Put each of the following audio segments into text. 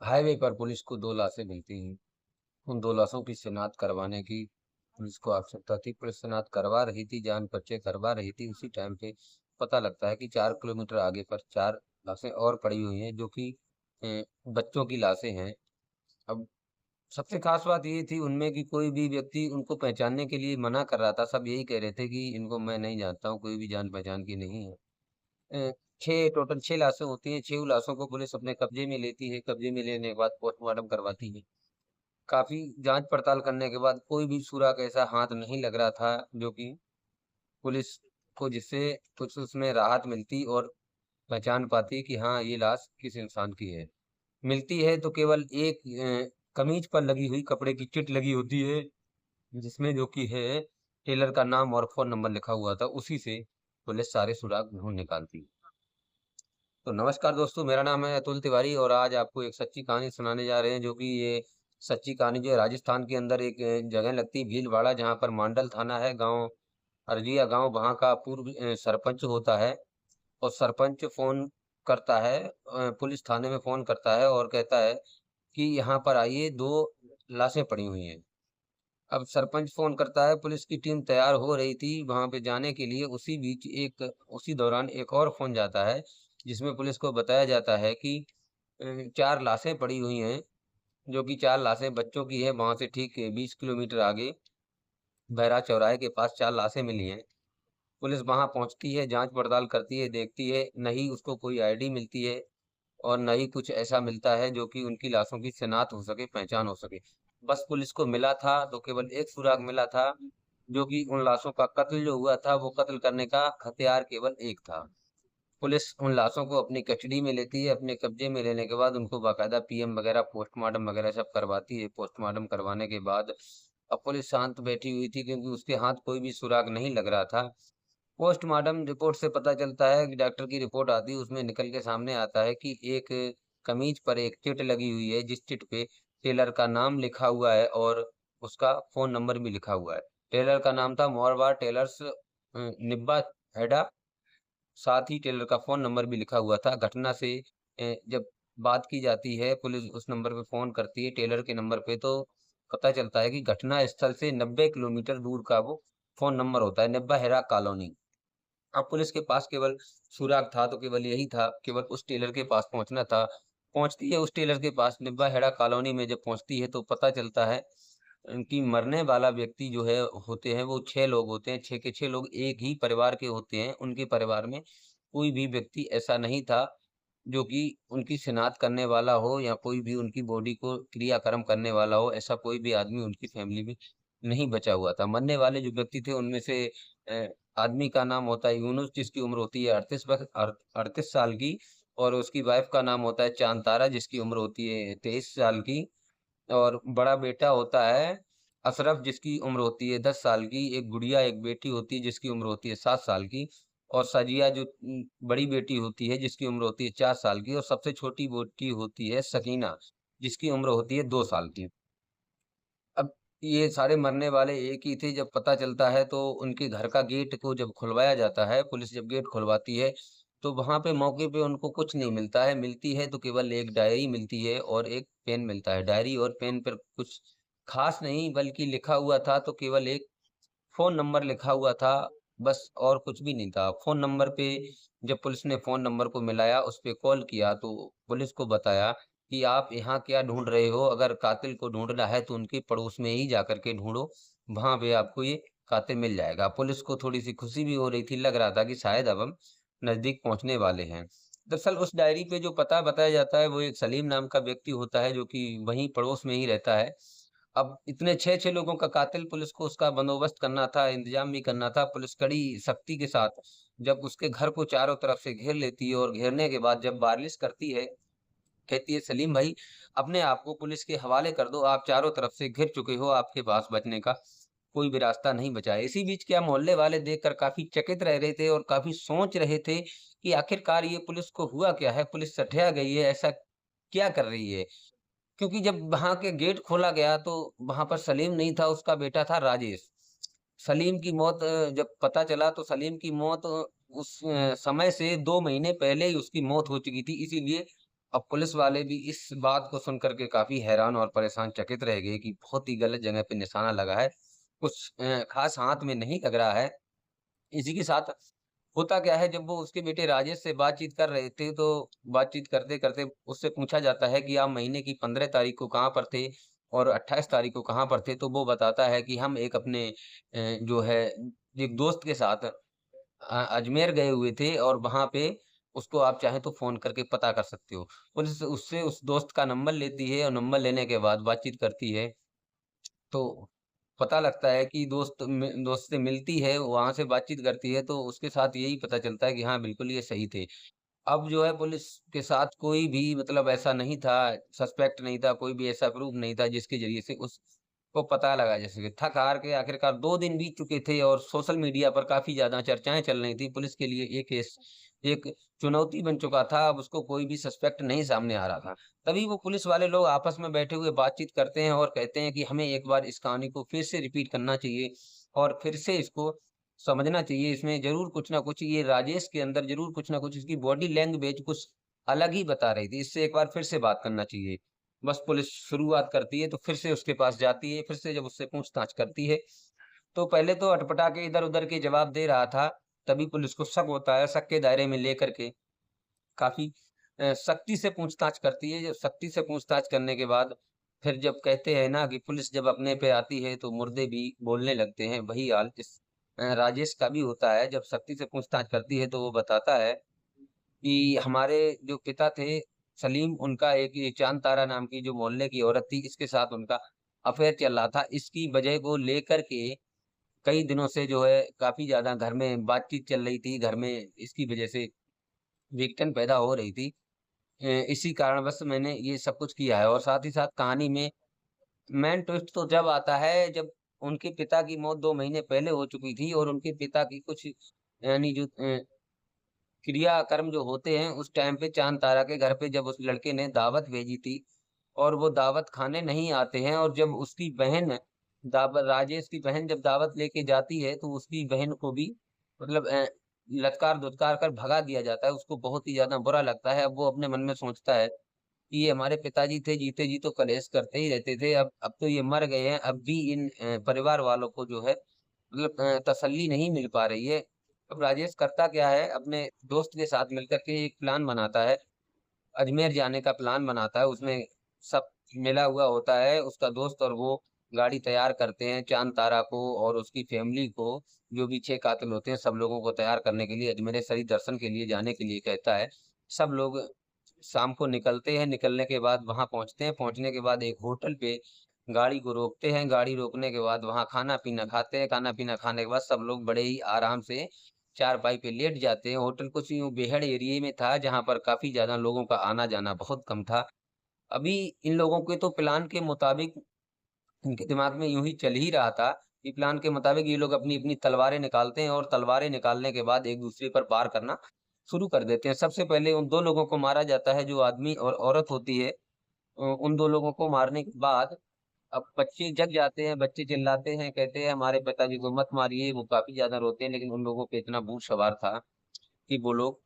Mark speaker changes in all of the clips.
Speaker 1: Highway पर police को 2 लाशें मिलती हैं। उन 2 लाशों की शिनाख्त करवाने की पुलिस को आवश्यकता थी। पुलिस शिनाख्त करवा रही थी, जान पर्चे करवा रही थी। उसी टाइम पे पता लगता है कि 4 किलोमीटर आगे पर 4 लाशें और पड़ी हुई हैं, जो कि बच्चों की लाशें हैं। अब सबसे ख़ास बात ये थी उनमें कि कोई भी व्यक्ति उनको पहचानने के लिए मना कर रहा था। सब यही कह रहे थे कि इनको मैं नहीं जानता हूँ, कोई भी जान-पहचान की नहीं है। अ, 6 टोटल 6 लाशें होती हैं, 6 लाशों को पुलिस अपने कब्ज़े में लेती है, कब्ज़े में लेने के बाद पोस्टमार्टम करवाती है। काफ़ी जाँच-पड़ताल करने के बाद कोई भी सुराग ऐसा हाथ नहीं लग रहा था, जो कि पुलिस को जिससे कुछ उसमें राहत मिलती और पहचान पाती कि हाँ, ये लाश किस इंसान की है। मिलती है तो केवल एक कमीज पर लगी हुई कपड़े की चिट लगी होती है, जिसमें जो कि है टेलर का नाम और फ़ोन नंबर लिखा हुआ था, उसी से पुलिस सारे सुराग ढूँढ निकालती है। तो नमस्कार दोस्तों, मेरा नाम है अतुल तिवारी और आज आपको एक सच्ची कहानी सुनाने जा रहे हैं, जो कि ये सच्ची कहानी जो है राजस्थान के अंदर एक जगह लगती है भीलवाड़ा, जहाँ पर मांडल थाना है, गाँव अरजिया गाँव, वहाँ का पूर्व सरपंच होता है और सरपंच फ़ोन करता है, पुलिस थाने में फ़ोन करता है और कहता है कि यहाँ पर आइए, 2 लाशें पड़ी हुई हैं। अब सरपंच फ़ोन करता है, पुलिस की टीम तैयार हो रही थी वहाँ पे जाने के लिए, उसी दौरान एक और फ़ोन जाता है, जिसमें पुलिस को बताया जाता है कि 4 लाशें पड़ी हुई हैं, जो कि 4 लाशें बच्चों की हैं, वहाँ से ठीक 20 किलोमीटर आगे बैराज चौराहे के पास 4 लाशें मिली हैं। पुलिस वहाँ पहुँचती है, जाँच-पड़ताल करती है, देखती है, ना ही उसको कोई आईडी मिलती है और ना ही कुछ ऐसा मिलता है जो कि उनकी लाशों की शिनाख्त हो सके, पहचान हो सके। बस पुलिस को मिला था तो केवल एक सुराग मिला था, जो कि उन लाशों का कत्ल जो हुआ था, वो कत्ल करने का हथियार केवल एक था। पुलिस उन लाशों को अपनी कस्टडी में लेती है, अपने कब्जे में लेने के बाद उनको बाकायदा पीएम वगैरह, पोस्टमार्टम वगैरह सब करवाती है। पोस्टमार्टम करवाने के बाद अब पुलिस शांत बैठी हुई थी, क्योंकि उसके हाथ कोई भी सुराग नहीं लग रहा था। पोस्टमार्टम रिपोर्ट से पता चलता है कि डॉक्टर की रिपोर्ट आती है, उसमें निकल के सामने आता है कि एक कमीज पर एक चिट लगी हुई है, जिस चिट पे टेलर का नाम लिखा हुआ है और उसका फ़ोन नंबर भी लिखा हुआ है। टेलर का नाम था मोरवार टेलर्स, निब्बा हेडा। साथ ही टेलर का फ़ोन नंबर भी लिखा हुआ था। घटना से जब बात की जाती है, पुलिस उस नंबर पे फ़ोन करती है, टेलर के नंबर पे, तो पता चलता है कि घटना स्थल से 90 किलोमीटर दूर का वो फ़ोन नंबर होता है, निब्बा हेरा कॉलोनी। अब पुलिस के पास केवल सुराग था तो केवल यही था, केवल उस टेलर के पास पहुँचना था। पहुँचती है उस टेलर के पास, निब्बा हेड़ा कॉलोनी में जब पहुँचती है तो पता चलता है कि मरने वाला व्यक्ति जो है होते हैं वो 6 लोग होते हैं, 6 के 6 लोग एक ही परिवार के होते हैं। उनके परिवार में कोई भी व्यक्ति ऐसा नहीं था जो कि उनकी शिनाख्त करने वाला हो या कोई भी उनकी बॉडी को क्रियाकर्म करने वाला हो, ऐसा कोई भी आदमी उनकी फैमिली में नहीं बचा हुआ था। मरने वाले जो व्यक्ति थे उनमें से अ, आदमी का नाम होता है यूनुस, जिसकी उम्र होती है 38 साल की, और उसकी वाइफ का नाम होता है चाँद तारा, जिसकी उम्र होती है 23 साल की। और बड़ा बेटा होता है अशरफ, जिसकी उम्र होती है 10 साल की। एक गुड़िया, एक बेटी होती है जिसकी उम्र होती है 7 साल की, और सजिया जो बड़ी बेटी होती है जिसकी उम्र होती है 4 साल की, और सबसे छोटी बेटी होती है सकीना, जिसकी उम्र होती है 2 साल की। अब ये सारे मरने वाले एक ही थे। जब पता चलता है तो उनके घर का गेट को जब खुलवाया जाता है, पुलिस जब गेट खुलवाती है, तो वहाँ पे मौके पे उनको कुछ नहीं मिलता है। मिलती है तो केवल एक डायरी मिलती है और एक पेन मिलता है। डायरी और पेन पर कुछ ख़ास नहीं, बल्कि लिखा हुआ था तो केवल एक फ़ोन नंबर लिखा हुआ था, बस और कुछ भी नहीं था। फ़ोन नंबर पे जब पुलिस ने फ़ोन नंबर को मिलाया, उस पे कॉल किया, तो पुलिस को बताया कि आप यहाँ क्या ढूँढ रहे हो? अगर कातिल को ढूँढना है तो उनके पड़ोस में ही जाकर के ढूँढो, वहाँ पे आपको ये कातिल मिल जाएगा। पुलिस को थोड़ी-सी खुशी भी हो रही थी, लग रहा था कि शायद अब हम नज़दीक पहुँचने वाले हैं। दरअसल उस डायरी पे जो पता बताया जाता है, वो एक सलीम नाम का व्यक्ति होता है, जो कि वहीं पड़ोस में ही रहता है। अब इतने 6-6 लोगों का कातिल, पुलिस को उसका बंदोबस्त करना था, इंतज़ाम भी करना था। पुलिस कड़ी सख्ती के साथ जब उसके घर को चारों तरफ से घेर लेती है और घेरने के बाद जब वार्निश करती है, कहती है, "सलीम भाई, अपने आप को पुलिस के हवाले कर दो। आप चारों तरफ से घिर चुके हो, आपके पास बचने का कोई भी रास्ता नहीं बचा है।" इसी बीच क्या मोहल्ले वाले देखकर काफ़ी चकित रह रहे थे और काफ़ी सोच रहे थे कि आखिरकार ये पुलिस को हुआ क्या है? पुलिस सठिया गई है, ऐसा क्या कर रही है? क्योंकि जब वहाँ के गेट खोला गया तो वहाँ पर सलीम नहीं था, उसका बेटा था राजेश। सलीम की मौत जब पता चला तो सलीम की मौत उस समय से 2 महीने पहले ही उसकी मौत हो चुकी थी। इसीलिए अब पुलिस वाले भी इस बात को सुन कर के काफ़ी हैरान और परेशान चकित रह गए कि बहुत ही गलत जगह पे निशाना लगा है। कुछ ख़ास हाथ में नहीं लग रहा है। इसी के साथ होता क्या है, जब वो उसके बेटे राजेश से बातचीत कर रहे थे, तो बातचीत करते-करते उससे पूछा जाता है कि आप महीने की 15 तारीख को कहाँ पर थे और 28 तारीख को कहाँ पर थे? तो वो बताता है कि हम एक अपने जो है एक दोस्त के साथ अजमेर गए हुए थे और वहाँ पे उसको आप चाहें तो फ़ोन करके पता कर सकते हो। पुलिस उससे उस दोस्त का नंबर लेती है और नंबर लेने के बाद बातचीत करती है। तो पता लगता है कि दोस्त से मिलती है, वहाँ से बातचीत करती है, तो उसके साथ यही पता चलता है कि हाँ, बिल्कुल ये सही थे। अब जो है पुलिस के साथ कोई भी मतलब ऐसा नहीं था, सस्पेक्ट नहीं था, कोई भी ऐसा प्रूफ नहीं था जिसके ज़रिए से उसको पता लगा जा सके। थक-हार के आखिरकार 2 दिन बीत चुके थे और सोशल मीडिया पर काफ़ी ज़्यादा चर्चाएँ चल रही थी। पुलिस के लिए ये केस एक चुनौती बन चुका था, अब उसको कोई भी सस्पेक्ट नहीं सामने आ रहा था। तभी वो पुलिस वाले लोग आपस में बैठे हुए बातचीत करते हैं और कहते हैं कि हमें एक बार इस कहानी को फिर से रिपीट करना चाहिए और फिर से इसको समझना चाहिए। इसमें ज़रूर कुछ ना कुछ ये राजेश के अंदर ज़रूर कुछ ना कुछ इसकी बॉडी लैंग्वेज कुछ अलग ही बता रही थी। इससे एक बार फिर से बात करना चाहिए। बस पुलिस शुरुआत करती है तो फिर से उसके पास जाती है, फिर से जब उससे पूछताछ करती है, तो पहले तो अटपटा के इधर-उधर के जवाब दे रहा था। तभी पुलिस को शक होता है, शक के दायरे में लेकर के काफ़ी सख्ती से पूछताछ करती है। जब सख्ती से पूछताछ करने के बाद फिर जब कहते हैं ना कि पुलिस जब अपने पे आती है तो मुर्दे भी बोलने लगते हैं, वही हाल इस राजेश का भी होता है। जब सख्ती से पूछताछ करती है तो वो बताता है कि हमारे जो पिता थे सलीम, उनका एक ये चाँद तारा नाम की जो मोहल्ले की औरत थी, इसके साथ उनका अफ़ेयर चल रहा था। इसकी वजह को लेकर के कई दिनों से जो है काफ़ी ज़्यादा घर में बातचीत चल रही थी। घर में इसकी वजह से विघटन पैदा हो रही थी। इसी कारणवश मैंने ये सब कुछ किया है और साथ ही साथ कहानी में मेन ट्विस्ट तो जब आता है जब उनके पिता की मौत 2 महीने पहले हो चुकी थी और उनके पिता की कुछ यानी जो क्रियाकर्म जो होते हैं उस टाइम पे चाँद तारा के घर पे जब उस लड़के ने दावत भेजी थी और वो दावत खाने नहीं आते हैं और जब उसकी बहन राजेश की बहन जब दावत लेके जाती है तो उसकी बहन को भी मतलब लत्कार-दुत्कार कर भगा दिया जाता है। उसको बहुत ही ज़्यादा बुरा लगता है। अब वो अपने मन में सोचता है कि ये हमारे पिताजी थे, जीते जी तो कलेश करते ही रहते थे। अब तो ये मर गए हैं, अब भी इन परिवार वालों को जो है मतलब तसल्ली नहीं मिल पा रही है। अब राजेश करता क्या है, अपने दोस्त के साथ मिलकर के एक प्लान बनाता है, अजमेर जाने का प्लान बनाता है। उसमें सब मिला हुआ होता है, उसका दोस्त और वो गाड़ी तैयार करते हैं, चाँद तारा को और उसकी फैमिली को, जो भी 6 कातिल होते हैं, सब लोगों को तैयार करने के लिए अजमेर शरीफ दर्शन के लिए जाने के लिए कहता है। सब लोग शाम को निकलते हैं, निकलने के बाद वहाँ पहुँचते हैं, पहुँचने के बाद एक होटल पे गाड़ी को रोकते हैं, गाड़ी रोकने के बाद वहाँ खाना-पीना खाते हैं, खाना-पीना खाने के बाद सब लोग बड़े ही आराम से चारपाई पे लेट जाते हैं। होटल कुछ यूँ बेहड़ एरिये में था, जहाँ पर काफ़ी ज़्यादा लोगों का आना-जाना बहुत कम था। अभी इन लोगों के तो प्लान के मुताबिक इनके दिमाग में यूँ ही चल ही रहा था कि प्लान के मुताबिक ये लोग अपनी-अपनी तलवारें निकालते हैं और तलवारें निकालने के बाद एक-दूसरे पर वार करना शुरू कर देते हैं। सबसे पहले उन 2 लोगों को मारा जाता है, जो आदमी और औरत होती है। उन 2 लोगों को मारने के बाद अब बच्चे जग जाते हैं, बच्चे चिल्लाते हैं, कहते हैं हमारे पिताजी को मत मारिए, वो काफ़ी ज़्यादा रोते हैं, लेकिन उन लोगों पे इतना भूत सवार था कि वो लोग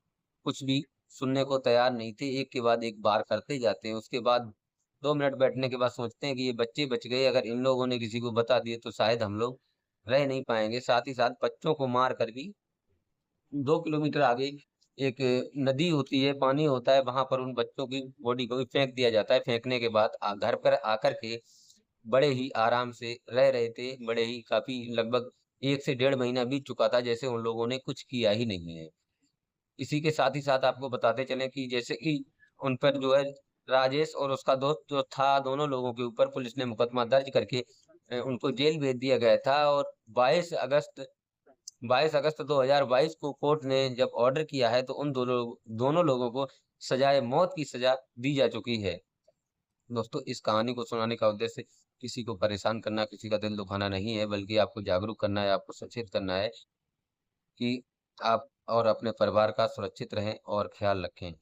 Speaker 1: कुछ भी सुनने को तैयार नहीं थे, एक के बाद एक वार करते जाते हैं। उसके बाद 2 मिनट बैठने के बाद सोचते हैं कि ये बच्चे बच गए, अगर इन लोगों ने किसी को बता दिए तो शायद हम लोग रह नहीं पाएँगे। साथ ही साथ बच्चों को मार कर भी 2 किलोमीटर आगे एक नदी होती है, पानी होता है, वहाँ पर उन बच्चों की बॉडी को भी फेंक दिया जाता है। फेंकने के बाद घर पर आकर के बड़े ही आराम से रह रहे थे, बड़े ही काफ़ी लगभग 1 से डेढ़ महीना बीत चुका था, जैसे उन लोगों ने कुछ किया ही नहीं है। इसी के साथ ही साथ आपको बताते चलें कि जैसे कि उन पर जो है राजेश और उसका दोस्त जो था, दोनों लोगों के ऊपर पुलिस ने मुकदमा दर्ज करके उनको जेल भेज दिया गया था और 22 अगस्त 2022 को कोर्ट ने जब ऑर्डर किया है, तो उन दोनों लोगों को सज़ाए मौत की सज़ा दी जा चुकी है। दोस्तों, इस कहानी को सुनाने का उद्देश्य किसी को परेशान करना, किसी का दिल दुखाना नहीं है, बल्कि आपको जागरूक करना है, आपको सचेत करना है कि आप और अपने परिवार का सुरक्षित रहें और ख़्याल रखें।